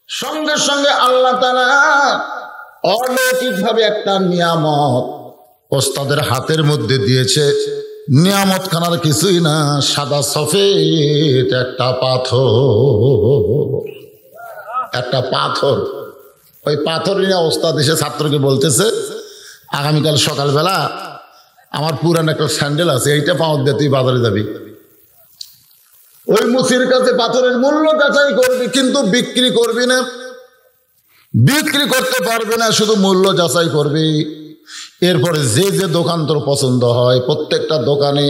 সঙ্গে সঙ্গে আল্লাহ তাআলা অলৌকিকভাবে একটা নিয়ামত ওস্তাদের হাতের মধ্যে দিয়েছে। নিয়ামত খানার কিছুই না, সাদা সফেদ একটা পাথর। ওই পাথর নিয়ে ওস্তাদ এসে ছাত্রকে বলতেছে, আগামীকাল সকালবেলা আমার পুরান একটা স্যান্ডেল আছে, এইটা পাওয়ার দিয়ে তুই বাজারে যাবি। ওই মুসির কাছে পাথরের মূল্য যাচাই করবি, কিন্তু বিক্রি করবি না, বিক্রি করতে পারবে না, শুধু মূল্য যাচাই করবি। এরপরে যে যে দোকান তোর পছন্দ হয় প্রত্যেকটা দোকানে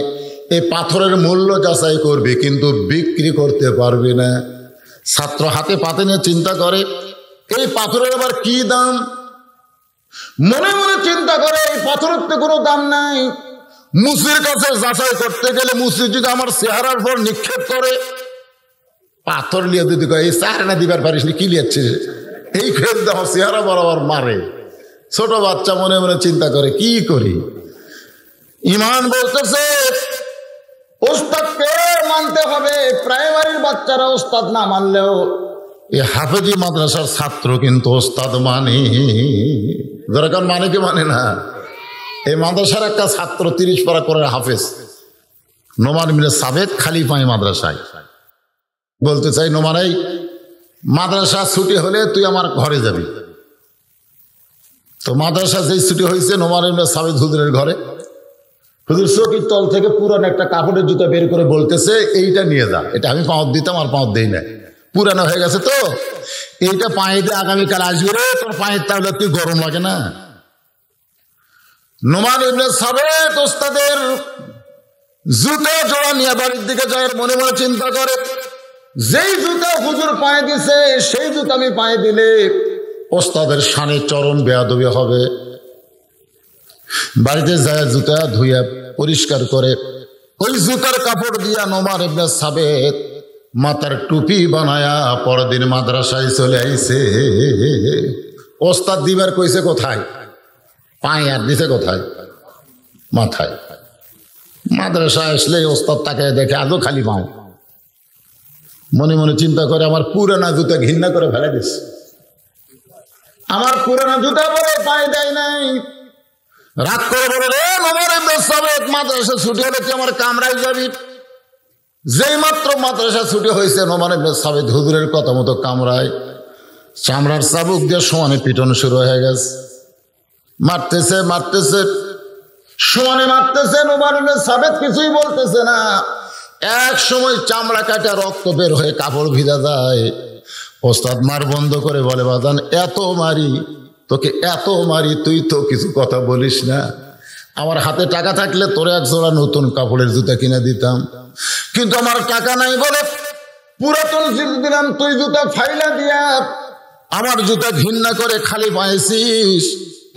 এই পাথরের মূল্য যাচাই করবি, কিন্তু বিক্রি করতে পারবি না। ছাত্র হাতে পাতে নিয়ে চিন্তা করে এই পাথরের আবার কি দাম। মনে মনে চিন্তা করে এই পাথরের তো কোনো দাম নাই। মুসির কাছে যাচাই করতে গেলে মুসি যদি আমার চেহারার পর নিক্ষেপ করে, পাথর নিয়ে যদি এই চেহারা দিবার পারিস নি, কি লিয়াচ্ছিস, এই খেল দেওয়া চেহারা বরাবর মারে। ছোট বাচ্চা মনে মনে চিন্তা করে কি করি। ইমান বলতেছে ওস্তাদকে মানতে হবে। প্রাইমারির বাচ্চারা ওস্তাদ না মানলেও এই হাফেজি মাদ্রাসার ছাত্র কিন্তু ওস্তাদ মানে। দরকার মানে কি মানে না। এই মাদ্রাসার একটা ছাত্র 30 পারা করে হাফেজ, নোমান ইবনে সাবেত খালিফাই মাদ্রাসায়। বলতে চাই নোমান, এই মাদ্রাসা ছুটি হলে তুই আমার ঘরে যাবি। তো মাদ্রাসা যেই ছুটি হয়েছে নোমান ইবনে সাবেত হুজুরের ঘরে, হুজুর চৌকির তল থেকে পুরান একটা কাপড়ের জুতা বের করে বলতেছে এইটা নিয়ে যা, এটা আমি পাওয়ার দিতাম আর পাওয়ার দেই না, পুরানো হয়ে গেছে তো, এইটা পায়ে দিয়ে আগামীকাল আসবে রে, তোর পায়ের তাহলে তুই গরম লাগে না। নোমান ইবনে সাবেত ওস্তাদের জুতা জোড়া নিয়ে বাড়ির দিকে যায়, মনে মনে চিন্তা করে যেই জুতা হুজুর পায়ে দিছে সেই জুতা আমি পায়ে দিলে ওস্তাদের শানে চরম বেয়াদবি হবে। বাড়িতে যায় জুতা ধুইয়া পরিষ্কার করে ওই জুতার কাপড় দিয়া নোমান ইবনে সাবেত মাথার টুপি বানায়া পরদিন মাদ্রাসায় চলে আইছে। ওস্তাদ দিবার কইছে কোথায়, পায়ে, আর দিছে কোথায়, মাথায়। মাদ্রাসায় আসলে ওস্তাদ তাকে দেখে আজও খালি পাও। মনে মনে চিন্তা করে আমার পুরানা জুতা ঘৃণা করে ফেলে দিস, আমার পুরানা জুতা বলে পায়ে দেয় নাই। রাগ করে বলে রে নোমান ইবনে সাবেত, মাদ্রাসা ছুটি হলে তুই আমার কামরায় যাবি। যেই মাত্র মাদ্রাসা ছুটি হয়েছে নোমান ইবনে সাবেত হুজুরের কথা মতো কামরায় চামড়ার চাবুক দিয়ে সমানে পিটন শুরু হয়ে গেছে। মারতেছে সমানে মারতেছে, নোমান ইবনে সাবেত কিছুই বলতেছে না। এক সময় চামড়া কাটা রক্ত বের হয়ে কাপড় ভিজা যায়। ওস্তাদ মার বন্ধ করে বলে, বাজান এত মারি তোকে, এত মারি, তুই তো কিছু কথা বলিস না। আমার হাতে টাকা থাকলে তোর এক জোড়া নতুন কাপড়ের জুতা কিনে দিতাম, কিন্তু আমার টাকা নাই বলে পুরাতন জুতা দিলাম, তুই জুতা ফাইলা দিয়া আমার জুতা ঘৃণা করে খালি পাইছিস,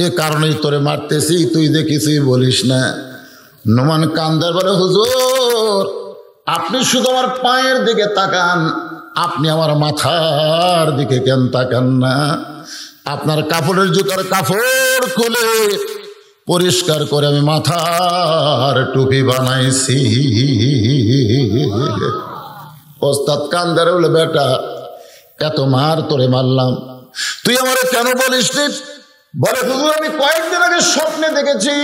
এ কারণেই তোরে মারতেছি, তুই যে কিছুই বলিস না। নোমান কান্দার বলে, হুজুর আপনি শুধু আমার পায়ের দিকে তাকান, আপনি আমার মাথার দিকে কেন তাকান না? আপনার কাপড়ের জুতার কাপড় খুলে পরিষ্কার করে আমি মাথার টুপি বানাইছি। ওস্তাদ কান্দারে বলে, বেটা এত মার তোরে মারলাম, তুই আমারে কেন বলিস নি? বলে, হুজুর আমি কয়েকদিন আগে স্বপ্নে দেখেছি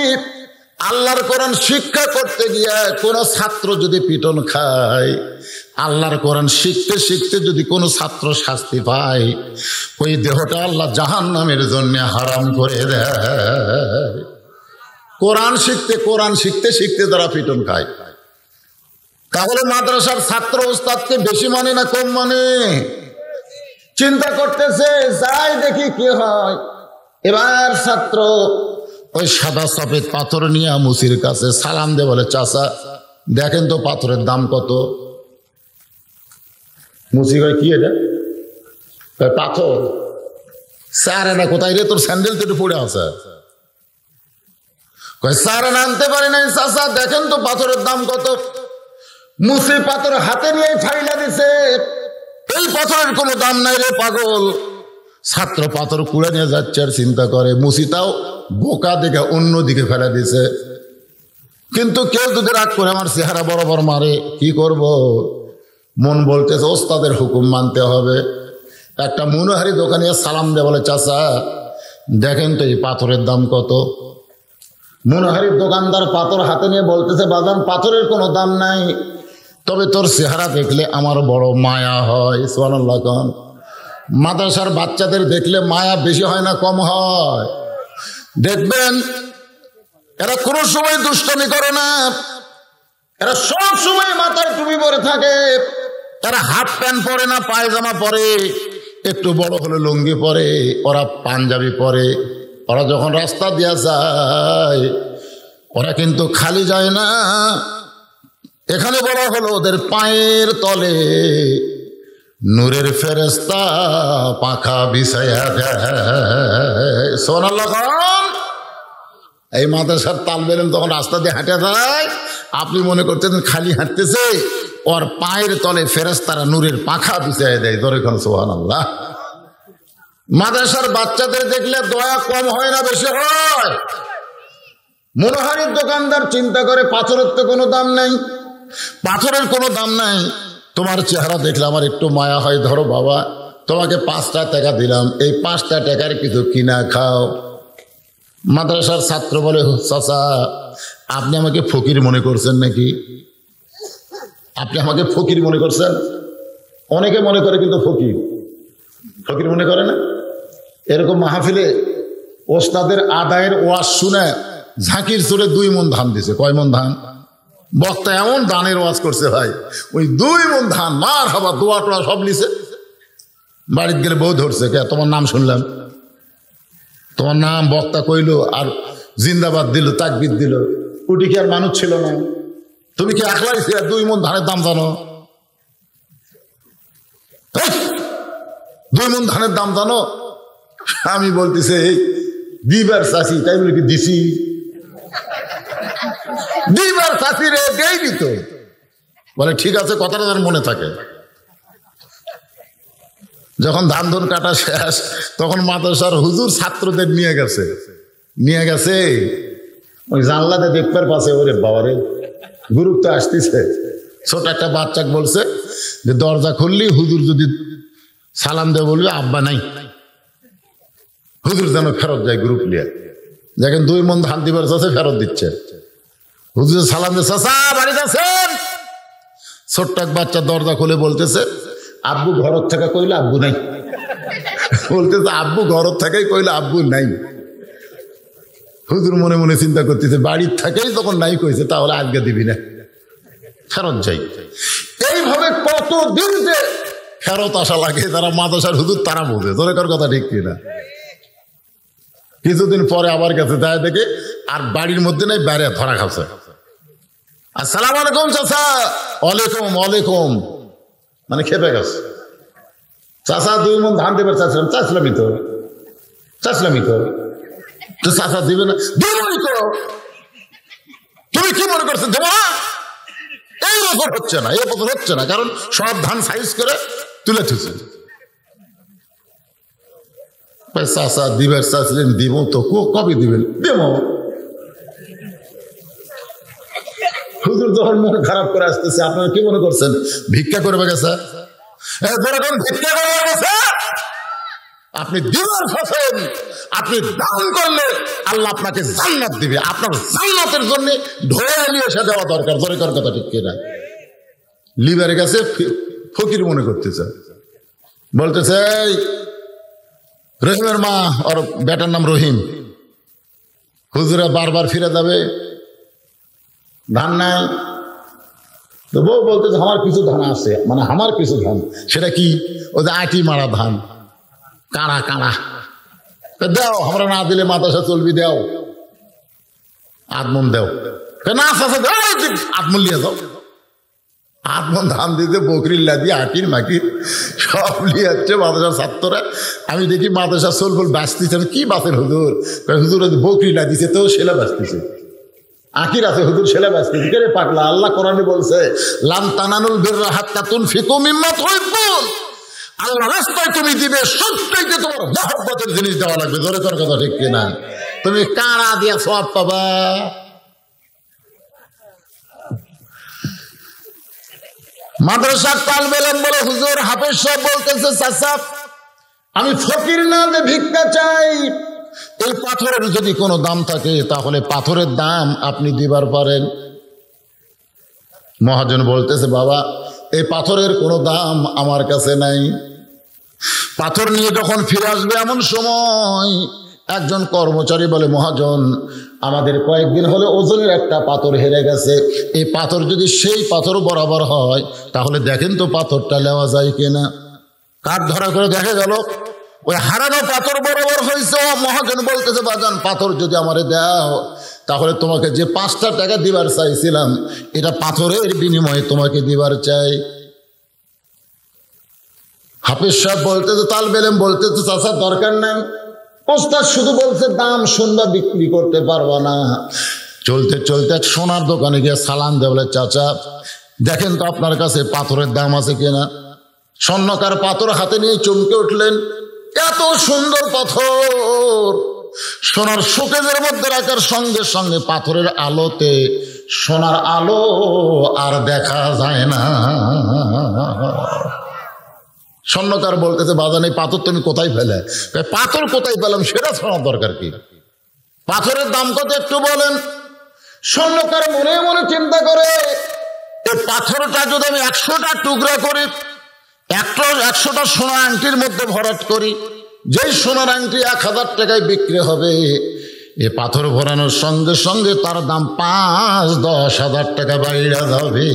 আল্লাহর কোরআন শিক্ষা করতে গিয়ে কোন ছাত্র যদি পিটন খায়, আল্লাহর কোরআন শিখতে শিখতে যদি কোনো ছাত্র শাস্তি পায়, ওই দেহটা আল্লাহ জাহান্নামের জন্য হারাম করে দেয়। কোরআন শিখতে শিখতে যারা পিটন খায়, তাহলে মাদ্রাসার ছাত্র ওস্তাদকে বেশি মানে না কম মানে? চিন্তা করতেছে, যাই দেখি কি হয়। এবার ছাত্র ওই সাদা সফেদ পাথর নিয়ে মুসির কাছে সালাম দিয়ে বলে, চাচা দেখেন তো পাথরের দাম কত? মুসি ভাই কি এটা? পাথর। স্যার না কোথায় রে, তোর স্যান্ডেল তো একটু পড়ে আছে। স্যার আনতে পারি নাই, চাচা দেখেন তো পাথরের দাম কত? মুসি পাথর হাতে নিয়ে ফাইলা দিছে, এই পাথরের কোনো দাম নাই রে পাগল। ছাত্র পাথর কুড়ে নিয়ে যাচ্ছে আর চিন্তা করে, মুসিটাও বোকা দেখে অন্যদিকে ফেলে দিছে। কিন্তু কেউ যদি রাগ করে আমার চেহারা বরাবর মারে, কি করব? মন বলতেছে ওস্তাদের হুকুম মানতে হবে। একটা মনোহারি দোকানে সালাম দেয়, বলে চাচা দেখেন তো এই পাথরের দাম কত। মনোহারির দোকানদার পাথর হাতে নিয়ে বলতেছে, বাজান পাথরের কোনো দাম নাই, তবে তোর চেহারা দেখলে আমার বড় মায়া হয়। সুবহানাল্লাহ কোন। মাদ্রাসার বাচ্চাদের দেখলে মায়া বেশি হয় না কম হয়? দেখবেন এরা কোনো সময় দুষ্টমি করে না, এরা সব সময় মাথায় টুপি পরে থাকে, এরা হাফ প্যান্ট পরে না পায়জামা পরে, একটু বড় হলে লুঙ্গি পরে, ওরা পাঞ্জাবি পরে। ওরা যখন রাস্তা দিয়া যায় ওরা কিন্তু খালি যায় না, এখানে বলা হলো ওদের পায়ের তলে নূরের ফেরেশতা পাখা বিছায়া দেয়। সুবহানাল্লাহ। এই মাদ্রাসার তালবে ইলম তখন রাস্তা দিয়ে হাঁটে যায়, আপনি মনে করতেন খালি হাঁটতেছে, ওর পায়ের তলে ফেরেশতারা নূরের পাখা বিছায়া দেয়। ধরে কোন সুবহানাল্লাহ। মাদ্রাসার বাচ্চাদের দেখলে দয়া কম হয় না বেশি হয়? মনোহারির দোকানদার চিন্তা করে পাথরের তো কোনো দাম নাই, পাথরের কোনো দাম নাই, তোমার চেহারা দেখলে আমার একটু মায়া হয়, ধরো বাবা তোমাকে 5টা টাকা দিলাম, এই 5টা টাকার কিছু কিনা খাও। মাদ্রাসার ছাত্র বলে, চাচা আপনি আমাকে ফকির মনে করছেন নাকি? আপনি আমাকে ফকির মনে করছেন? অনেকে মনে করে কিন্তু ফকির ফকির মনে করে না। এরকম মাহফিলে ওস্তাদের আদায়ের ওয়াজ শুনে ঝাঁকির চুলে 2 মণ ধান দিছে। কয় মণ ধান? বক্তা এমন দানের ওয়াজ করছে ভাই, ওই 2 মণ ধান মার হাবা দোয়া টোয়া সব লিছে। বাড়িতে গেলে বউ ধরছে, কে তোমার নাম শুনলাম, তোমার নাম বক্তা কইল আর জিন্দাবাদ দিল, তাকবীর দিল, উঠি কি আর মানুষ ছিল না? তুমি কি একলাই 2 মণ ধানের দাম জানো? 2 মণ ধানের দাম জানো? আমি বলতেছে এই দিবার চাষি, তাই বলে কি দিছি? দিবার চাষি রে দেইনি তো। বলে ঠিক আছে, কথাটা তার মনে থাকে। যখন ধান ধন কাটা শেষ তখন মাদ্রাসার হুজুর ছাত্রদের নিয়ে গেছে ওই জানলাতে দেখবার পাশে, ওরে বাবারে গুরুত্ব আসতেছে। ছোট একটা বাচ্চাকে বলছে যে দরজা খুললি হুজুর যদি সালাম দেয় বলবে আব্বা নাই, হুজুর যেন ফেরত যায় গ্রুপ নিয়ে। দেখেন 2 মণ ধান দিবার চাষে ফেরত দিচ্ছে, হুজুর সালাম দিয়ে চাচা বাড়িতে আছেন। ছোট্ট এক বাচ্চা দরজা খুলে বলতেছে আব্বু ঘরের থেকে কইলে আব্বু নাই, বলতেছে আব্বু ঘরের থেকেই কইলে আব্বু নাই। হুজুর মনে মনে চিন্তা করতেছে বাড়ির থেকেই তখন নাই কইছে, তাহলে আজকে দিবি না, ফেরত যাই। এইভাবে কতদিন যে ফেরত আসা লাগে, যারা মাদ্রাসার হুজুর তারা বোঝে। দরকার কথা ঠিক কিনা? কিছুদিন পরে আবার গেছে, তাই দেখে আর বাড়ির মধ্যে নাই, বাইরে ধরা খাচ্ছে। আসসালামু আলাইকুম চাচা। ওয়ালাইকুম ওয়ালাইকুম, মানে খেপে গেছে। চাচা 2 মণ ধান দেবার চাইছিলামই তো চাচা দিবে না? দিবই তো। তুমি কি মনে করছো দেবো? এই বছর হচ্ছে না, কারণ সব ধান সাইজ করে তুলে থুছে। চাচা দিবার চাইছিলেন, দিব তো, কবে দিবেন? দেব। হুজুর যখন মন খারাপ করে আসতেছে, আপনারা কি মনে করছেন ভিক্ষা করবে গেছে? ভিক্ষা করবে গেছে? আপনি দিবার ফসল আপনি দান করলে আল্লাহ আপনাকে জান্নাত দিবে। আপনার জান্নাতের জন্য ধরে নিয়ে এসে দেওয়া দরকার। দরকার কথা ঠিক কিনা? লিবারে গেছে ফকির মনে করতেছে, বলতেছে রহিমের মা, ওর বেটার নাম রহিম, হুজুরা বারবার ফিরে যাবে, ধান নাই। তো বউ বলতেছে আমার কিছু ধান আছে, মানে আমার কিছু ধান। সেটা কি? ওই যে আটি মারা ধান, কাঁড়া দেও, আমরা না দিলে মাদ্রাসা চলবি, দেও আদমন দেও না, আদমন লিয়ে যাও। আদমন ধান দিতে বকরির লাদি আটির মাকির সব লিয়ে যাচ্ছে মাদ্রাসার ছাত্ররা। আমি দেখি মাদ্রাসা চলবল বাঁচতেছে, কি বাঁচেন হুজুর? হুজুর বকরি লাদিছে তো সেলা বাঁচতেছে, আকির আছে হুজুর সেলা বাঁচতেছে। কে রে পাগলা? আল্লাহ কোরআনে বলছে লান তানালুল বিররা হাত্তা তুনফিকু মিম্মা তুহিব্বুন। আল্লাহ রাস্তায় তুমি দিবে সবটাইতে তোমার মহব্বতের জিনিস দেওয়া লাগবে। জোরে কর কথা ঠিক কিনা? তুমি কাঁড়া দিয়া সওয়াব পাবা। মাদ্রাসার তালবে ইলম বলে হুজুর হাফেজ সাহেব বলতেছে চাচা আমি ফকির না যে ভিক্ষা চাই। এই পাথরের যদি কোনো দাম থাকে তাহলে পাথরের দাম আপনি দিবার পারেন। মহাজন বলতেছে, বাবা এই পাথরের কোনো দাম আমার কাছে নাই। পাথর নিয়ে যখন ফিরে আসবে এমন সময় একজন কর্মচারী বলে, মহাজন আমাদের কয়েকদিন হলে ওজনের একটা পাথর হেরে গেছে, এই পাথর যদি সেই পাথর বরাবর হয় তাহলে দেখেন তো পাথরটা নেওয়া যায় কিনা। কাঠ ধরা করে দেখা গেল ওই হারানো পাথর বরাবর হয়েছে। মহাজন বলতেছে, বাজান পাথর যদি আমারে দাও তাহলে তোমাকে যে 5টা টাকা দিবার চাইছিলাম এটা পাথরের বিনিময়ে তোমাকে দিবার চাই। হাফিজ সাহেব বলতেছে, তালবেলেম বলতেছে, চাচা দরকার নাই, ওস্তাদ শুধু বলছে দাম শুনবা বিক্রি করতে পারবা না। চলতে চলতে এক সোনার দোকানে গিয়ে সালাম দেয়, বলে চাচা দেখেন তো আপনার কাছে পাথরের দাম আছে কিনা। স্বর্ণকার পাথর হাতে নিয়ে চমকে উঠলেন, এত সুন্দর পাথর সোনার শোকেজের মধ্যে রাখার সঙ্গে সঙ্গে পাথরের আলোতে সোনার আলো আর দেখা যায় না। স্বর্ণকার বলতেছে, বাজান এই পাথর তুমি কোথায় ফেলে? পাথর কোথায় পেলাম সেটা শোনার দরকার কি, পাথরের দাম কত একটু বলেন। স্বর্ণকার মনে মনে চিন্তা করে, এই পাথরটা যদি আমি 100টা টুকরা করি, 100টা সোনার আংটির মধ্যে ভরাট করি, যেই সোনার আংটি 1000 টাকায় বিক্রি হবে, এ পাথর ভরানোর সঙ্গে সঙ্গে তার দাম 5-10 হাজার টাকা বাইরে যাবে।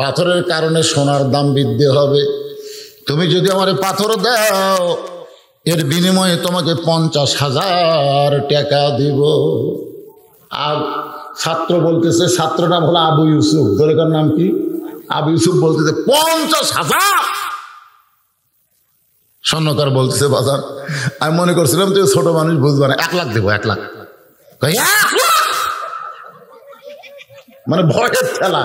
পাথরের কারণে সোনার দাম বৃদ্ধি হবে। তুমি যদি আমার পাথর দাও এর বিনিময়ে তোমাকে 50,000 টাকা দিব। আর ছাত্র বলতেছে, ছাত্রর নাম হলো আবু ইউসুফ, দরেকার নাম কি? আবু ইউসুফ বলতেছে 50,000। স্বর্ণকার বলতেছে, বাজার আমি মনে করছিলাম তুই ছোট মানুষ বুঝবা না, 1 লাখ দেবো, 1 লাখ। 1 লাখ মানে ভয়ের খেলা।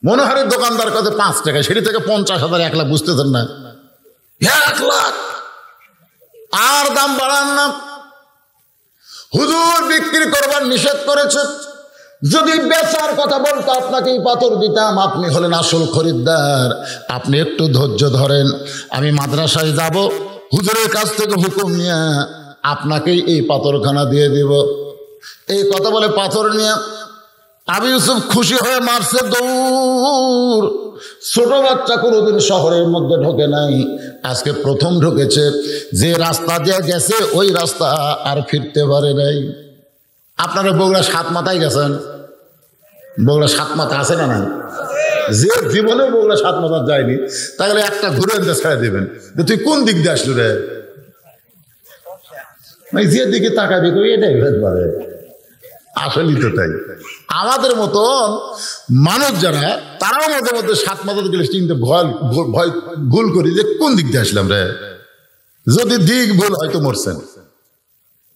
মনোহারের দোকানদার কাছে 5 টাকা, সেটি থেকে 50,000 1 লাখ, বুঝতেছেন না? 1 লাখ আর দাম বাড়ান না। হুজুর বিক্রি করবার নিষেধ করেছে, যদি বেচার কথা বলতো আপনাকে এই পাথর দিতাম, আপনি হলেন আসল খরিদ্দার। আপনি একটু ধৈর্য ধরেন, আমি মাদ্রাসায় যাব, হুজুরের কাছ থেকে হুকুম নিয়ে আপনাকেই এই পাথরখানা দিয়ে দিব। এই কথা বলে পাথর নিয়ে আবু ইউসুফ খুশি হয়ে মারছে দৌড়। ছোট বাচ্চা কোনোদিন শহরের মধ্যে ঢোকে নাই, আজকে প্রথম ঢুকেছে। যে রাস্তা দিয়ে গেছে ওই রাস্তা আর ফিরতে পারে নাই। আপনারা বগুড়া 7 মাথায় গেছেন, বগুড়া 7 মাথা আছে না? নাই। যে জীবনে বগুড়া 7 মাথা যায়নি তাহলে একটা ঘুরে এনতে ছেড়ে দেবেন যে তুই কোন দিক দিয়ে আসলো রে, যে দিকে তাকাবি তুই এটাই হতে পারে। আসলেই তো তাই। আমাদের মতন মানুষ যারা, তারাও মধ্যে মধ্যে 7 মাথাতে গেলে চিনতে ভয় ভুল করি যে কোন দিক দিয়ে আসলাম রে। যদি দিক ভুল হয়তো মরছেন,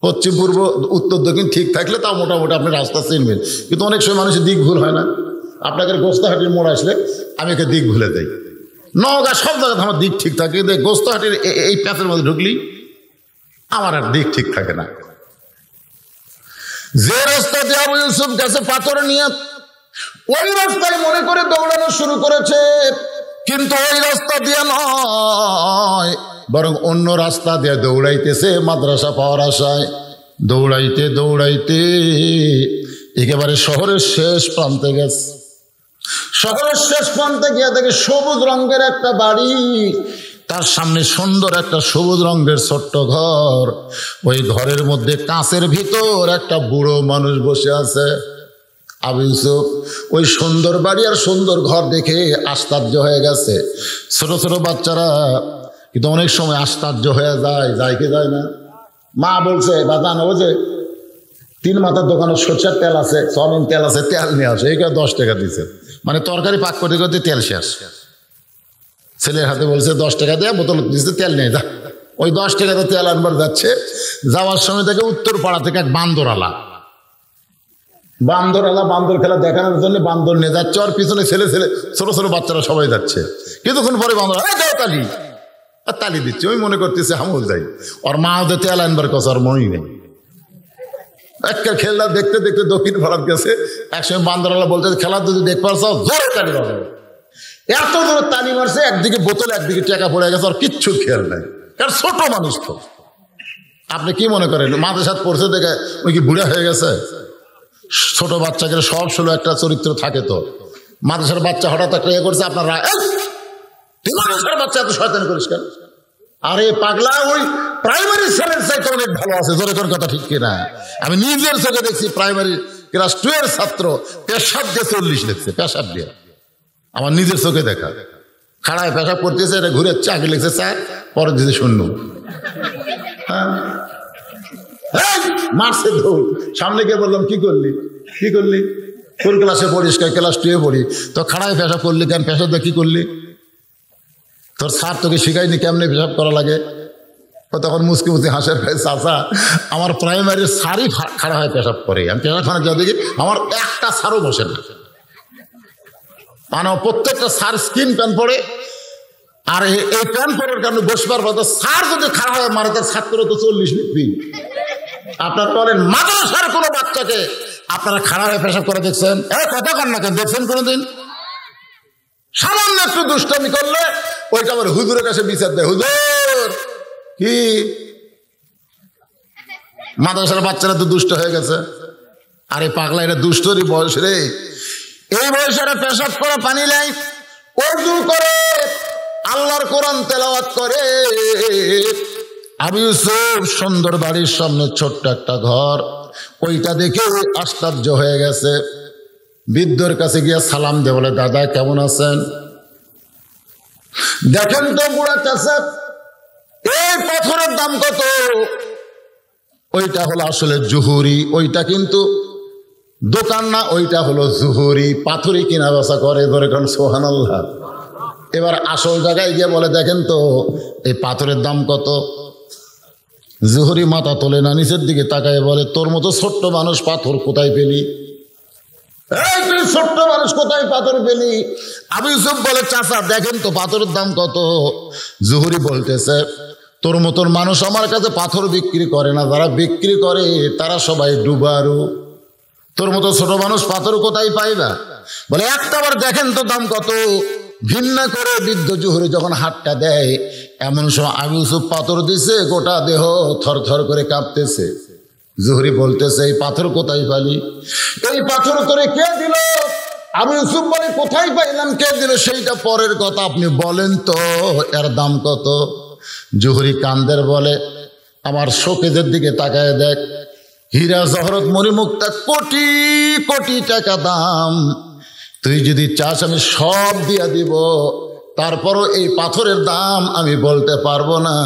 পশ্চিম পূর্ব উত্তর দক্ষিণ ঠিক থাকলে তাও মোটামুটি আপনি রাস্তা চিনবেন। কিন্তু অনেক সময় মানুষের দিক ভুল হয় না। আপনাকে গোস্তাহাটির মোড় আসলে আমি একে দিক ভুলে দেই, নওগাঁ সব জায়গাতে আমার দিক ঠিক থাকে, গোস্তাহাটির এই প্যাচের মধ্যে ঢুকলি আমার আর দিক ঠিক থাকে না। যে রাস্তা দিয়ে আবু ইউসুফ গেছে পাথর নিয়ে, ওই রাস্তায় মনে করে দৌড়ানো শুরু করেছে, কিন্তু ওই রাস্তা দিয়ে নয়, বরং অন্য রাস্তা দিয়ে দৌড়াইতেছে মাদ্রাসা পাওয়ার আশায়। দৌড়াইতে দৌড়াইতে একেবারে শহরের শেষ প্রান্তে গেছে। শহরের শেষ প্রান্তে গিয়ে দেখে সবুজ রঙের একটা বাড়ি, তার সামনে সুন্দর একটা সবুজ রঙের ছোট্ট ঘর। ওই ঘরের মধ্যে কাঁচের ভিতর একটা বুড়ো মানুষ বসে আছে। আবু ইউসুফ ওই সুন্দর বাড়ি আর সুন্দর ঘর দেখে আশ্চর্য হয়ে গেছে। ছোট ছোট বাচ্চারা কিন্তু অনেক সময় আশ্চর্য হয়ে যায় কি যায় না? মা বলছে, বাজান ও যে 3 মাথার দোকানে সরষের তেল আছে, সয়াবিন তেল আছে, তেল নিয়ে আসে। এই 10 টাকা দিচ্ছে, মানে তরকারি পাক করতে করতে তেল শেষ। ছেলের হাতে বলছে 10 টাকা দেয়া, বোতল দিচ্ছে তেল নিয়ে যা। ওই 10 টাকাতে তেল আনবার যাচ্ছে, যাওয়ার সময় থেকে উত্তর পাড়া থেকে এক বান্দরওয়ালা বান্দর খেলা দেখানোর জন্য বান্দর নিয়ে যাচ্ছে। আর পিছনে ছেলে ছোট ছোট বাচ্চারা সবাই যাচ্ছে। কিছুক্ষণ পরে বান্দর তালি আর তালি দিচ্ছে। ওই মনে করতেছে হামুল যাই, ওর মা ওদের তেল আনবার কথা আর মনেই নেই। একটা খেলা দেখতে দেখতে দক্ষিণ ভারত গেছে। একসময় বান্দরওয়ালা বলতে খেলা যদি দেখবার চাও জোরে তালি বাজাবে। এত দূরে তালি মারছে, একদিকে বোতল একদিকে টাকা পড়ে গেছে, আর কিচ্ছু খেয়াল নাই, কারণ ছোট মানুষ তো। আপনি কি মনে করেন মাদ্রাসাত পড়ছে দেখে ওই কি বুড়া হয়ে গেছে? ছোট বাচ্চাকে সব ষোলো একটা চরিত্র থাকে তো। মাদ্রাসার বাচ্চা হঠাৎ একটা ইয়ে করছে, আপনারা মাদ্রাসার বাচ্চা এত শয়তানি করিস কেন? আরে পাগলা, ওই প্রাইমারি ছেলের চাইতে অনেক ভালো আছে, জোরে কোন কথা ঠিক কিনা? আমি নিজের চোখে দেখছি প্রাইমারি ক্লাস 2 এর ছাত্র পেশাব দিয়ে 40 লিখছে, পেশাব দিয়ে, আমার নিজের চোখে দেখা। খাড়ায় পেশাব করতেছে, এটা ঘুরে আগে লিখছে 4, পরে দিতে 0। মারছে দৌড়, সামনে গিয়ে বললাম কি করলি কি করলি? কোন ক্লাসে পড়িস? ক্লাস 2 এ পড়ি। তো খাড়ায় পেশাব করলি কেন? পেশাব দিয়ে কি করলি? তোর স্যার তোকে শিখাইনি কেমনে পেশাব করা লাগে? ও তখন মুসকি মুসকি হাসের খায়, চাচা আমার প্রাইমারির স্যারই খাড়া হয়ে পেশাব করে, আমি পেশাবখানা যা দেখি আমার একটা স্যারও বসে না। মানে প্রত্যেকটা স্যার স্কিন প্যান্ট পরে, আর এই প্যান্ট পরার কারণে বসবার কথা। স্যার যদি খাড়া হয়ে মারে, তার ছাত্র তো 40 লিখবি। আপনারা বলেন মাদ্রাসার কোনো বাচ্চাকে আপনারা খাড়া হয়ে পেশাব করে দেখছেন? কথা কন না কেন? দেখছেন কোনোদিন? সামান্য একটু দুষ্টামি করলে ওইটা আবার হুজুরের কাছে বিচার দেয়, হুজুর কি মাদ্রাসার বাচ্চারা তো দুষ্ট হয়ে গেছে। আরে পাগলা, এটা দুষ্টরই বয়স রে। এই বয়সে পেশাব করে, পানি নাই, ওযু করে, আল্লাহর কোরআন তেলাওয়াত করে। আবু ইউসুফ সুন্দর বাড়ির সামনে ছোট্ট একটা ঘর, ওইটা দেখে আশ্চর্য হয়ে গেছে। বৃদ্ধর কাছে গিয়ে সালাম দিয়ে বলে, দাদা কেমন আছেন? দেখেন তো বুড়া চাচা, এই পাথরের দাম কত? ওইটা হলো আসলে জুহুরি, ওইটা কিন্তু দোকান না, ওইটা হলো জুহুরি। পাথরই কিনা বেচা করে, ধরে কারণ সুবহানাল্লাহ। এবার আসল জায়গায় গিয়ে বলে, দেখেন তো এই পাথরের দাম কত? জুহুরি মাথা তোলে না, নিচের দিকে তাকায় বলে, তোর মতো ছোট্ট মানুষ পাথর কোথায় পেলি? ছোট্ট মানুষ কোথায় পাথর পেলি? আবু ইউসুফ বলে, চাচা দেখেন তো পাথরের দাম কত? জুহুরি বলতেছে, তোর মতন মানুষ আমার কাছে পাথর বিক্রি করে না, যারা বিক্রি করে তারা সবাই ডুবারু। তোর মতো ছোট মানুষ পাথর কোথায় পাইবা? বলে একটাবার দেখেন তো দাম কত? ভিন্ন করে বৃদ্ধ জুহুরি যখন হাতটা দেয়, এমন সময় আবু ইউসুফ পাথর দিছে, গোটা দেহ থর থর করে কাঁপতেছে। জুহুরি বলতেছে, এই পাথর কোথায় পালি? এই পাথর তোরে কে দিল? আবু ইউসুফ বলে, কোথায় পাইলাম, কে দিল সেইটা পরের কথা, আপনি বলেন তো এর দাম কত? জুহুরি কান্দের বলে, আমার শোকেজের দিকে তাকায় দেখ, হীরা জহরত মণিমুক্তা কোটি কোটি টাকা দাম। তুই যদি চাস আমি সব দিয়া দিব, তারপরও এই পাথরের দাম আমি বলতে পারবো না।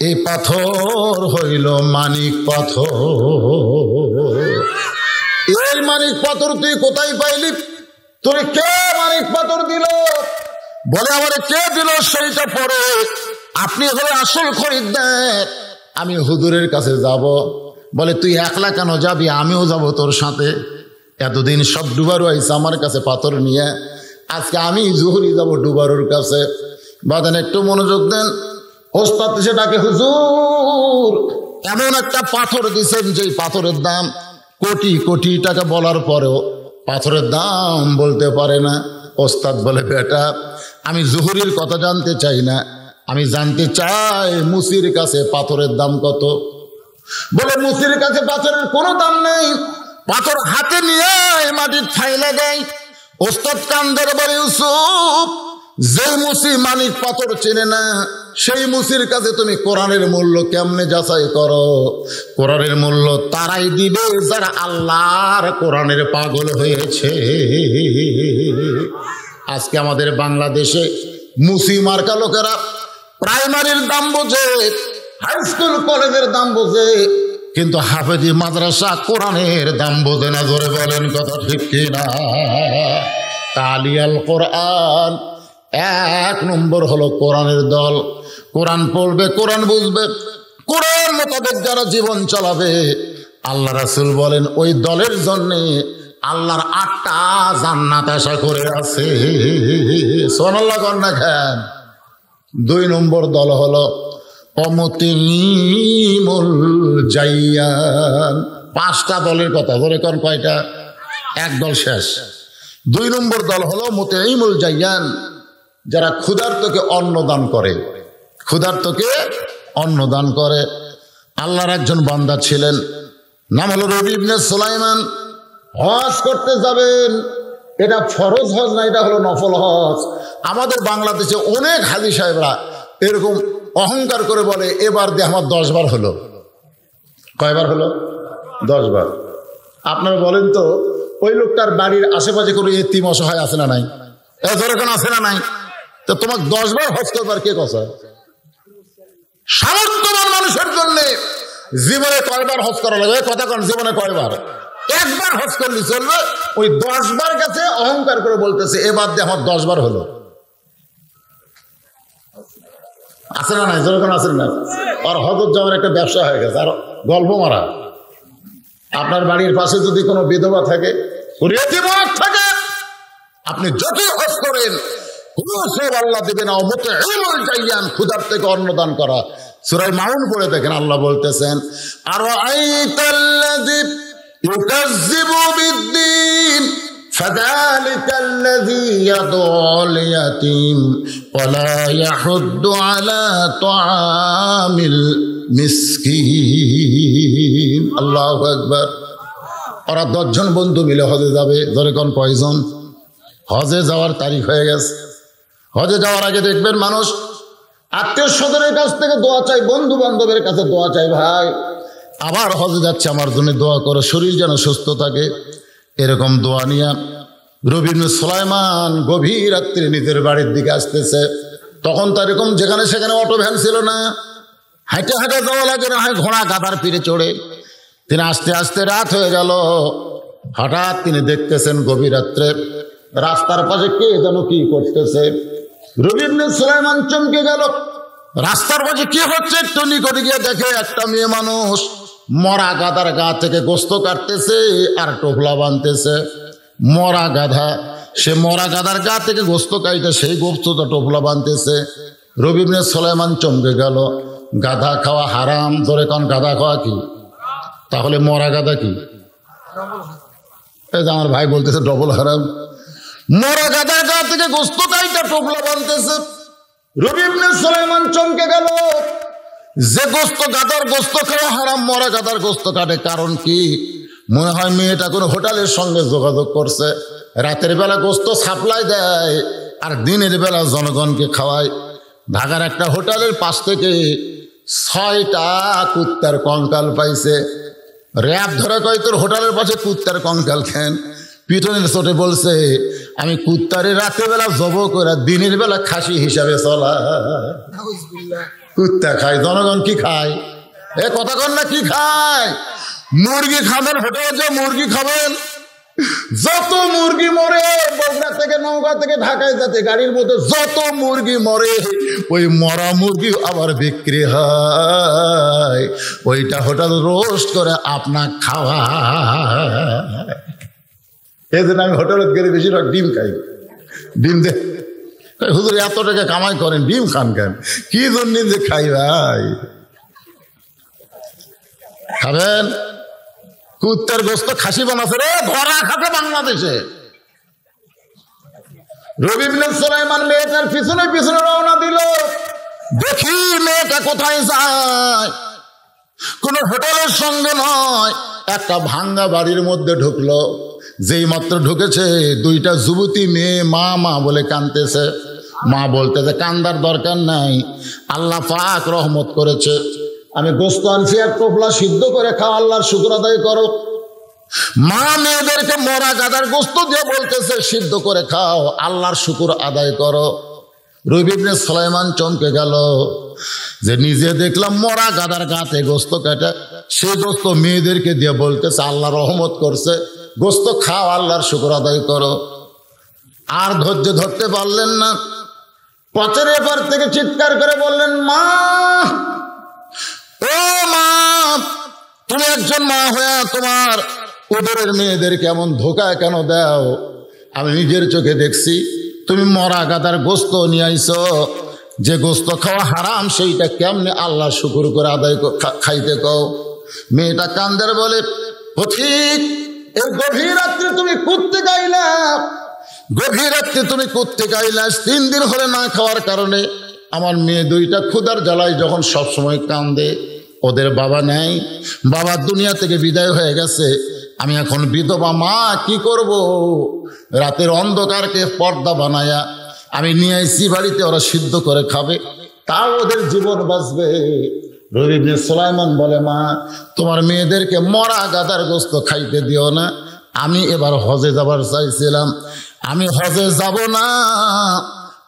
এই পাথর হইল মানিক পাথর। এই মানিক পাথর তুই কোথায় পাইলি? তোরে কে মানিক পাথর দিল? বলে, আমার কে দিল সেইটা পরে, আপনি হলে আসল খরিদ্দার, আমি হুজুরের কাছে যাব। বলে, তুই একলা কেন যাবি? আমিও যাব তোর সাথে। এতদিন সব ডুবারু আইসা আমার কাছে পাথর নিয়ে, আজকে আমি জুহুরি যাব ডুবারুর কাছে। বাদেন একটু মনোযোগ দেন। ওস্তাদ এসে ডাকে, হুজুর এমন একটা পাথর দিছেন যে পাথরের দাম কোটি কোটি টাকা, বলার পরেও পাথরের দাম বলতে পারে না। ওস্তাদ বলে, বেটা আমি জুহুরির কথা জানতে চাই না, আমি জানতে চাই মুসির কাছে পাথরের দাম কত। বলে, মুসির কাছে পাথরের কোনো দাম নেই, পাথর হাতে নিয়ে মাটির ফাইলে দেয়। ওস্তাদ কান্দের বলে, ইউসুফ যে মুসি মানিক পাথর চেনে না, সেই মুসির কাছে তুমি কোরআনের মূল্য কেমনে যাচাই করো? কোরআনের মূল্য তারাই দিবে যারা আল্লাহর কোরআনের পাগল হয়েছে। আজকে আমাদের বাংলাদেশে মুসি মার্কা লোকেরা প্রাইমারির দাম বোঝে, হাই স্কুল কলেজের দাম বোঝে, কিন্তু হাফেজি মাদ্রাসা কোরআনের দাম বোঝে না। ধরে বলেন কথা ঠিক কিনা? তালিয়াল কোরআন, 1 নম্বর হলো কোরআনের দল। কোরআন পড়বে, কোরআন বুঝবে, কোরআন মোতাবেক যারা জীবন চালাবে, আল্লাহ রাসূল বলেন ওই দলের জন্য আল্লাহর 8টা জান্নাত আশা করে আছে। সুবহানাল্লাহ কন্যা খান। 2 নম্বর দল হলো অমতিমুল জাইয়ান। 5টা দলের কথা ধরে কোন কয়টা? 1 দল শেষ। 2 নম্বর দল হলো মুতাইমুল জাইয়ান। যারা ক্ষুধার্তকে অন্ন দান করে, ক্ষুধার্তকে অন্ন দান করে। আল্লাহর একজন বান্দা ছিলেন, নাম হলো রবি ইবনে সুলাইমান। হজ করতে যাবেন, এটা ফরজ হজ না, এটা হলো নফল হজ। আমাদের বাংলাদেশে অনেক হাজী সাহেবরা এরকম অহংকার করে বলে, এবার দিয়ে আমার 10 বার হলো। কয়বার হলো? 10 বার। আপনারা বলেন তো, ওই লোকটার বাড়ির আশেপাশে কোনো এতিম অসহায় আছে না নাই? এখানে আছে না নাই? তো তোমাকে 10 বার হজ করবার কে কথা? সামর্থ্যবান মানুষের জন্য জীবনে কয়বার হজ করা লাগবে? কথা কোন জীবনে কয়বার? একবার হজ করলে চলবে। ওই 10 বার কাছে অহংকার করে বলতেছে, এবার দিয়ে আমার 10 বার হলো। আছে না নাই? যেরকম আছে না? আর হজত যাওয়ার একটা ব্যবসা হয়ে গেছে, আর গল্প মারা। আপনার বাড়ির পাশে যদি কোনো বিধবা থাকে, থাকে, আপনি যতই হজ করেন আল্লাহ দেবে না। ক্ষুধার থেকে অন্নদান করা। সূরা মাউন পড়ে দেখেন, আল্লাহ বলতেছেন, আর ইউকাযযিবু বিদ্দীন ফাযালিকা আল্লাযী ইয়াদউল ইয়াতীম ওয়া লা ইয়াহুদ্দু আলা তুআমিল মিসকিন। আল্লাহু আকবার। ওরা 10 জন বন্ধু মিলে হজে যাবে। ধরে কোন কয়জন? হজে যাওয়ার তারিখ হয়ে গেছে। হজে যাওয়ার আগে দেখবেন মানুষ আত্মীয় স্বজনের কাছ থেকে দোয়া চাই, বন্ধু বান্ধবের কাছে দোয়া চাই, ভাই আবার হজে যাচ্ছে, আমার জন্য দোয়া করো, শরীর যেন সুস্থ থাকে। এরকম দোয়া নিয়ে রবি ইবনে সুলাইমান গভীর রাত্রে নিজের বাড়ির দিকে আসতেছে। তখন তো এরকম যেখানে সেখানে অটো ভ্যান ছিল না, হাঁটে হাঁটে যাওয়া লাগে, না হয় ঘোড়া গাধার পিঠে চড়ে। তিনি আস্তে আস্তে রাত হয়ে গেল। হঠাৎ তিনি দেখতেছেন গভীর রাত্রে রাস্তার পাশে কে যেন কি করতেছে। রবি ইবনে সুলাইমান চমকে গেল, রাস্তার পাশে কি হচ্ছে? একটু নিকটে গিয়ে দেখে একটা মেয়ে মানুষ মরা গাধার গা থেকে গোস্ত কাটতেছে আর টোপলা বাঁধতেছে। মরা গাধা, সে মরা গাধার গা থেকে গোস্ত কাটতে সেই গোস্তটা টোপলা বাঁধতেছে। রবি ইবনে সুলাইমান চমকে গেল, গাধা খাওয়া হারাম। ধরে কোন গাধা খাওয়া কি? তাহলে মরা গাধা কি? এই যে আমার ভাই বলতেছে ডবল হারাম। মরা গাধার গা থেকে গোস্ত কাইটা টোপলা বাঁধতেছে। রবি ইবনে সুলাইমান চমকে গেল, যে গোস্ত গাধার গোস্ত খাওয়া হারাম, মরা গাধার গোস্ত কাটে। কারণ কি? মনে হয় মেয়েটা কোনো হোটেলের সঙ্গে যোগাযোগ করছে, রাতের বেলা গোস্ত সাপ্লাই দেয় আর দিনের বেলা জনগণকে খাওয়ায়। ঢাকার একটা হোটেলের পাশ থেকে 6টা কুত্তার কঙ্কাল পাইছে। র্যাব ধরে কয়, তোর হোটেলের পাশে কুত্তার কঙ্কাল খেন? পিটনের চোটে বলছে, আমি কুত্তারে রাতের বেলা জব করে দিনের বেলা খাসি হিসাবে চলা। কুত্তা খায়, জনগণ কি খায়? এ কথা কন না, কি খায়? মুরগি খাবেন, হোটেলে যে মুরগি খাবেন, যত মুরগি মরে বগুড়া থেকে নওগাঁ থেকে ঢাকায় যাতে গাড়ির মধ্যে যত মুরগি মরে, ওই মরা মুরগি আবার বিক্রি হয়। ওইটা হোটেল রোস্ট করে আপনার খাওয়া। এই জন্য আমি হোটেলে গেলে বেশিরভাগ ডিম খাই। ডিম দে হুজুর এত টাকা কামাই করেন, ডিম খান কেন? কি জন্য যে খাই ভাই? খাবেন? কুত্তার গোস্ত খাসি বানাচ্ছে রে, ধরা খাবে বাংলাদেশে। রবি ইবনে সুলাইমান মেয়েটার পিছনে পিছনে রওনা দিল। দেখি মেয়েটা কোথায় যায়। কোন হোটেলের সঙ্গে নয়, একটা ভাঙ্গা বাড়ির মধ্যে ঢুকলো। যেই মাত্র ঢুকেছে, 2টা যুবতী মেয়ে মা মা বলে কাঁদতেছে। মা বলতেছে, কান্দার দরকার নাই, আল্লাহ পাক রহমত করেছে, আমি গোস্ত আনছি, এক টোপলা সিদ্ধ করে খাও, আল্লাহর শুকর আদায় করো। মা মেয়েদেরকে মরা গাদার গোস্ত দিয়ে বলতেছে, সিদ্ধ করে খাও, আল্লাহর শুকর আদায় করো। রবি ইবনে সুলাইমান চমকে গেল যে নিজে দেখলাম মরা গাদার গাতে গোস্ত কাটা, সেই গোস্ত মেয়েদেরকে দিয়ে বলতেছে আল্লাহ রহমত করছে, গোস্ত খাও, আল্লাহর শুকর আদায় করো। আর ধৈর্য ধরতে পারলেন না, পথের এপার থেকে চিৎকার করে বললেন, মা, ও মা, তুমি একজন মা হয়ে তোমার উদরের মেয়েদের কেমন ধোকা কেন দাও? আমি নিজের চোখে দেখছি, তুমি মরা গাদার গোস্ত নিয়ে আইছো, যে গোস্ত খাওয়া হারাম, সেইটা কেমনে আল্লাহ শুকুর করে আদায় খাইতে কও? মেয়েটা কান্দের বলে, ঠিক এই গভীর রাত্রে তুমি করতে গাইলা, গভীর রাত্রে তুমি কোত্থেকে আইলাস? 3 দিন হলে না খাওয়ার কারণে আমার মেয়ে দুইটা ক্ষুধার জ্বালায় যখন সবসময় কান্দে, ওদের বাবা নেই, বাবা দুনিয়া থেকে বিদায় হয়ে গেছে, আমি এখন বিধবা মা, কি করব? রাতের অন্ধকারকে পর্দা বানায়া আমি নিয়ে আইছি বাড়িতে, ওরা সিদ্ধ করে খাবে, তাও ওদের জীবন বাঁচবে। রবি ইবনে সুলাইমান বলে, মা তোমার মেয়েদেরকে মরা গাদার গোস্ত খাইতে দিও না, আমি এবার হজে যাবার চাইছিলাম, আমি হজে যাব না,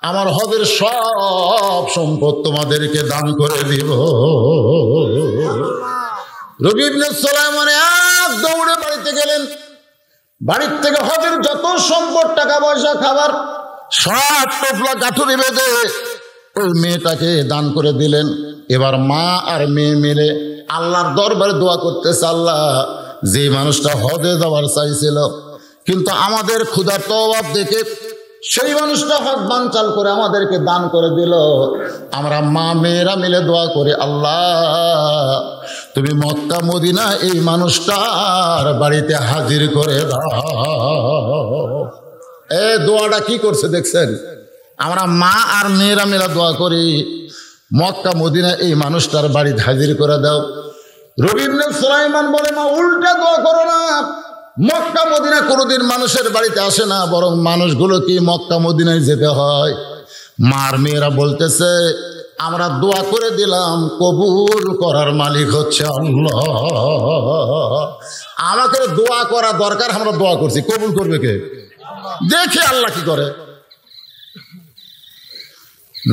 আমার হজের সব সম্পদ তোমাদেরকে দান করে দিব। রবি ইবনে সুলাইমান এক দৌড়ে বাড়িতে গেলেন, বাড়ির থেকে হজের যত সম্পদ, টাকা পয়সা, খাবার সব টোপলা গাঠুরি বেঁধে ওই মেয়েটাকে দান করে দিলেন। এবার মা আর মেয়ে মিলে আল্লাহর দরবারে দোয়া করতেছে, আল্লাহ যে মানুষটা হজে যাওয়ার চাইছিল কিন্তু আমাদের ক্ষুধার্ত অভাব দেখে সেই মানুষটা হজ বানচাল করে আমাদেরকে দান করে দিল, আমরা মা মেয়েরা মিলে দোয়া করি, আল্লাহ তুমি মক্কা মদিনা এই মানুষটার বাড়িতে হাজির করে দাও। এই দোয়াটা কি করছে দেখছেন? আমরা মা আর মেয়েরা মিলে দোয়া করি, মক্কা মদিনা এই মানুষটার বাড়িতে হাজির করে দাও। রবি ইবনে সুলাইমান বলে, মা উল্টা দোয়া করো না, মক্কা মদিনা কোনোদিন মানুষের বাড়িতে আসে না, বরং মানুষগুলো কি মক্কা মদিনায় যেতে হয়। মার মেয়েরা বলতেছে, আমরা দোয়া করে দিলাম, কবুল করার মালিক হচ্ছে আল্লাহ, আমাকে দোয়া করা দরকার, আমরা দোয়া করছি, কবুল করবে কে? দেখে আল্লাহ কি করে।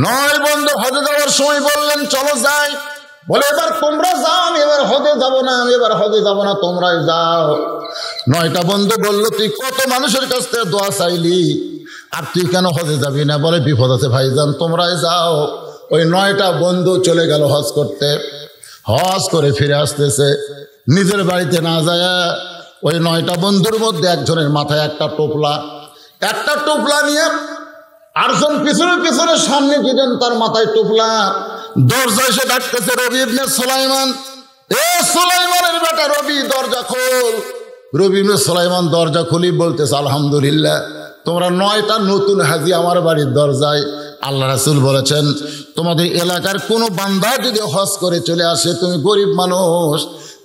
9 বন্ধু হজে যাওয়ার সময় বললেন চলো যাই, বলে এবার তোমরা যাও, আমি এবার হজে যাব না, আমি এবার হজে যাব না, তোমরাই যাও। 9টা বন্ধু বলল, তুই কত মানুষের কাছ থেকে দোয়া চাইলি, আর তুই কেন হজে যাবি না? বলে বিপদ আছে ভাইজান, তোমরাই যাও। ওই 9টা বন্ধু চলে গেল হজ করতে, হজ করে ফিরে আসতেছে, নিজের বাড়িতে না যায় ওই 9টা বন্ধুর মধ্যে একজনের মাথায় একটা টোপলা নিয়ে আরজন পিছনে পিছনে সামনে গেলেন, তার মাথায় টোপলা, দরজা এসে ডাকতেছে, রবি ইবনে সুলাইমান, এ সুলাইমানের বেটা রবি, দরজা খোল। রবি ইবনে সুলাইমান দরজা খুলি বলতেছে, আলহামদুলিল্লাহ তোমরা 9টা নতুন হাজি আমার বাড়ির দরজায়। আল্লাহ রাসূল বলেছেন, তোমাদের এলাকার কোনো বান্দা যদি হজ করে চলে আসে, তুমি গরিব মানুষ,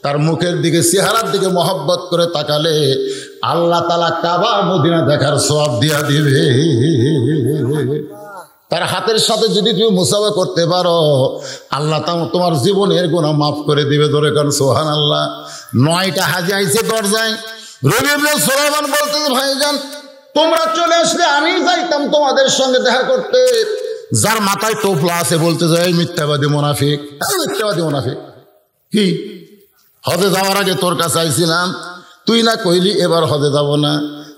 তার মুখের দিকে চেহারার দিকে মহব্বত করে তাকালে আল্লাহ তাআলা কাবা মদিনা দেখার সওয়াব দিয়া দিবে। তার হাতের সাথে যদি তুমি মুসাফা করতে পারো, আল্লাহ তোমার জীবনের গুনাহ মাফ করে দিবে। ধরে কারণ সুবহানাল্লাহ। 9টা হাজি আইছে দরজায়। রবি ইবনে সুলাইমান বলতেছে, ভাইজান তোমরা চলে আসলে আমি যাইতাম তোমাদের সঙ্গে দেখা করতে। যার মাথায় টোপলা আছে বলতেছে, এই মিথ্যাবাদী মুনাফিক, মিথ্যাবাদী মুনাফিক, কি হজে যাওয়ার আগে তোর কাছে আইছিলাম, তুই না কইলি এবার হজে যাব না,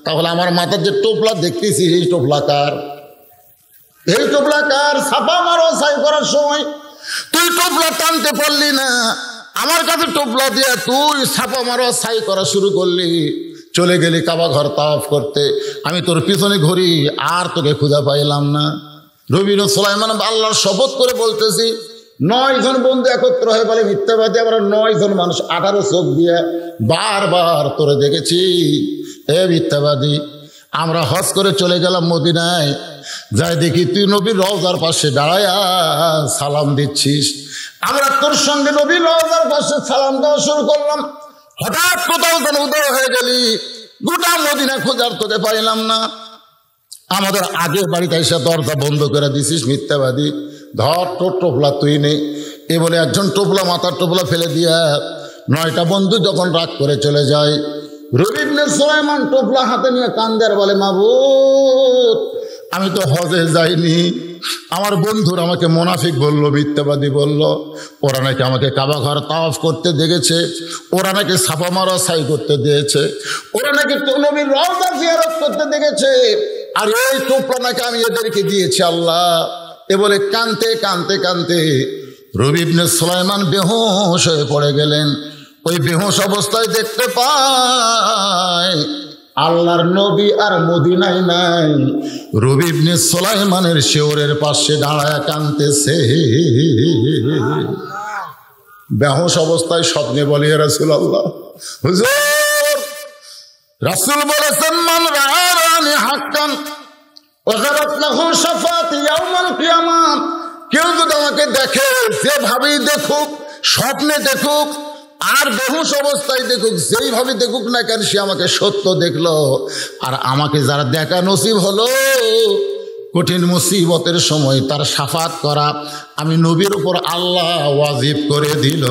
তাহলে আমার মাথার যে টোপলা দেখতেছি এই টোপলা কার? এই টোপলা কার? ছাপা মারো ছাই করার সময় তুই টোপলা টানতে পারলি না, আমার কাছে টোপলা দিয়া তুই ছাপা মারো ছাই করা শুরু করলি, চলে গেলি কাবা ঘর তাওয়াফ করতে, আমি তোর পিছনে ঘুরি আর তোকে খুঁজে পাইলাম না। রবি ইবনে সুলাইমান আল্লাহর শপথ করে বলতেছি, 9 জন বন্ধু একত্র হয়ে বলে মিথ্যাবাদী, আমরা 9 জন মানুষ 18 চোখ দিয়ে বারবার তোরে দেখেছি, এ মিথ্যাবাদী। আমরা হজ করে চলে গেলাম মদিনায়, যাই দেখি তুই নবীর রওজার পাশে দাঁড়ায়া সালাম দিচ্ছিস, আমরা তোর সঙ্গে নবীর রওজার পাশে সালাম দেওয়া শুরু করলাম, হঠাৎ কোথাও যেন উদয় হয়ে গেলি, গোটা মদিনা খোঁজার তোকে পাইলাম না, আমাদের আগে বাড়িতে এসে দরজা বন্ধ করে দিছিস, মিথ্যাবাদী। ধর তোর টোপলা তুই নেই, এ বলে একজন টোপলা, মাথার টোপলা ফেলে দিয়া 9টা বন্ধু যখন রাগ করে চলে যায়, রবি ইবনে সুলাইমান টোপলা হাতে নিয়ে কান্দে আর বলে, মাবুদ আমি তো হজে যাইনি, আমার বন্ধুরা আমাকে মুনাফিক বললো, মিথ্যাবাদী বললো, ওরা নাকি আমাকে কাবা ঘর তাওয়াফ করতে দেখেছে, ওরা নাকি ছাপা মারা ছাই করতে দিয়েছে, ওরা নাকি নবীর রওজা জিয়ারত করতে দেখেছে, আর এই টোপলা নাকি আমি এদেরকে দিয়েছি আল্লাহ। এ বলে কানতে কানতে কানতে রবি ইবনে সুলাইমান বেহুশ হয়ে পড়ে গেলেন। ওই বেহুশ অবস্থায় দেখতে পায় আল্লাহর নবী আর মদিনায় নাই, রবি ইবনে সুলাইমানের শিওরের পাশে দাঁড়ায় কাঁদতেছে। বেহুশ অবস্থায় স্বপ্নে বলে, রাসূলুল্লাহ হুজুর, রাসূল বলেছেন, মান রাআ রাআনি হাক্কান ওয়াজারাত লাহু শাফাআতি ইয়াউমাল কিয়ামাহ। কেউ যদি আমাকে দেখে, যেভাবেই দেখুক, স্বপ্নে দেখুক আর বেহুশ অবস্থায় দেখুক, যেইভাবে দেখুক না কেন, সে আমাকে সত্য দেখলো। আর আমাকে যারা দেখা নসিব হলো, কঠিন মুসিবতের সময় তার শাফাত করা আমি নবীর উপর আল্লাহ ওয়াজিব করে দিল।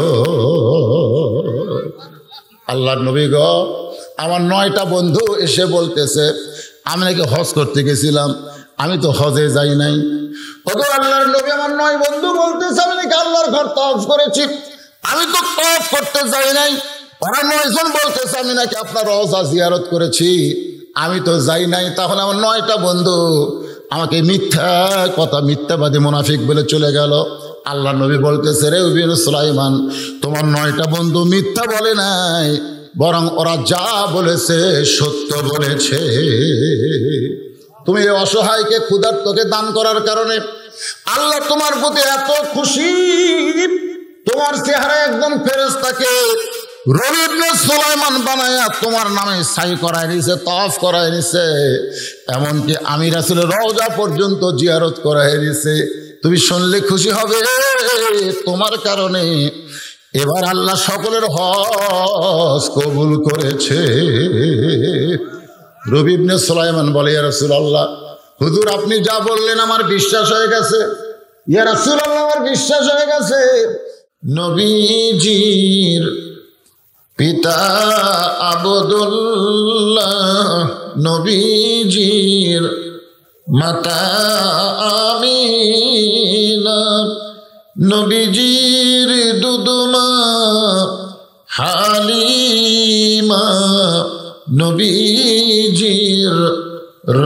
আল্লাহর নবী গো, আমার 9টা বন্ধু এসে বলতেছে আমি নাকি হজ করতে গেছিলাম, আমি তো হজে যাই নাই। ওগো আল্লাহর নবী, আমার 9 বন্ধু বলতেছে আমি নাকি আল্লাহর ঘর তওয়াফ করেছি, আমি তো তওয়াফ করতে যাই নাই। ওরা 9 জন বলতেছে আমি নাকি আপনার রওজা জিয়ারত করেছি, আমি তো যাই নাই। তাহলে আমার 9টা বন্ধু আমাকে মিথ্যা কথা, মিথ্যাবাদী মুনাফিক বলে চলে গেল। আল্লাহ নবী বলতেছে, রে ইবনে সুলাইমান, তোমার 9টা বন্ধু মিথ্যা বলে নাই, বরং ওরা যা বলেছে সত্য বলেছে। তুমি এই অসহায়কে, ক্ষুধার্তকে দান করার কারণে আল্লাহ তোমার প্রতি এত খুশি, তোমার চেহারা একদম ফেরেশতাকে রবি ইবনে সুলাইমান বানায়া তোমার নামে সাই করায় নিছে, তাওয়াফ করায় নিছে, এমনকি আমি রাসূলের রওজা পর্যন্ত জিয়ারত করায় নিছে। তুমি শুনলে খুশি হবে, তোমার কারণে এবার আল্লাহ সকলের হজ কবুল করেছে। রবি ইবনে সুলাইমান বলে, ইয়া রাসূলুল্লাহ, হুজুর আপনি যা বললেন আমার বিশ্বাস হয়ে গেছে। ইয়া রাসূলুল্লাহ, আমার বিশ্বাস হয়ে গেছে। নবীজির পিতা আবদুল্লাহ, নবীজির মাতা আমিনা, নবীজির দুদমা হালিমা, নবীজির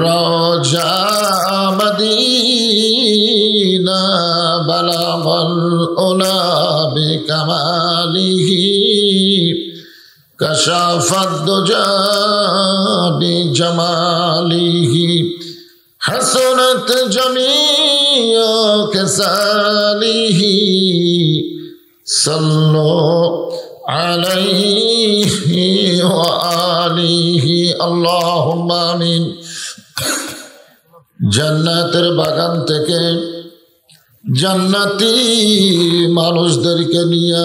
রওজা মদিনা, বালাগাল উলা বিকামালিহি কাশাফাদ দুজা বিজামালিহি, হাসনাত জামিউ কাসালিহি, সাল্লু আলাইহি ওয়া আলিহি আল্লাহুম্মা আমিন। জান্নাতের বাগান থেকে জান্নাতি মানুষদেরকে নিয়ে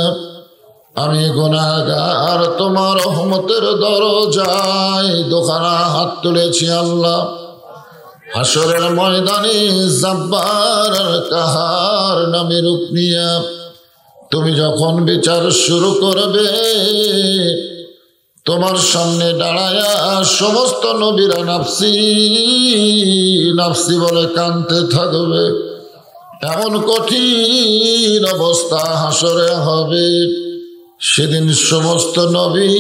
আমি গুনাহগার তোমার রহমতের দরজায় দোখানা হাত তুলেছি। আল্লাহ, হাসরের ময়দানে জব্বার আর কাহার নামে রূপ নিয়া তুমি যখন বিচার শুরু করবে, তোমার সামনে দাঁড়ায়া সমস্ত নবীরা নাফসি নাফসি বলে কাঁদতে থাকবে। এমন কঠিন অবস্থা হাসরে হবে, সেদিন সমস্ত নবী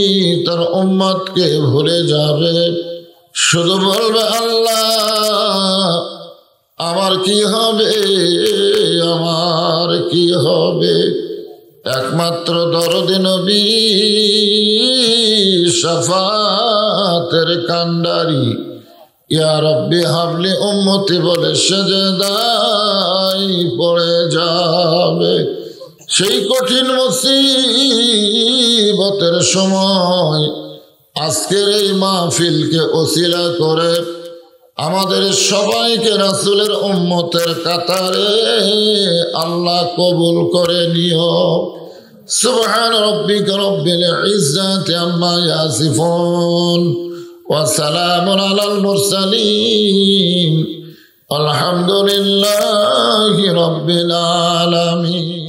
তার উম্মতকে ভুলে যাবে, শুধু বলবে আল্লাহ আমার কি হবে, আমার কি হবে। একমাত্র দরদে নবী শাফাতের কান্ডারি ইয়া রব্বি হাবলি উম্মতি বলে সেজদায় পড়ে যাবে। সেই কঠিন মুসিবতের সময় আজকের এই মাহফিলকে ওসিলা করে আমাদের সবাইকে রাসূলের উম্মতের কাতারে আল্লাহ কবুল করে নিও। সুবহান রাব্বিকা রব্বিল ইজ্জাতি আম্মা ইয়াসিফুন ওয়া সালামুন আলাল মুরসালিন আলহামদুলিল্লাহি রাব্বিল আলামিন।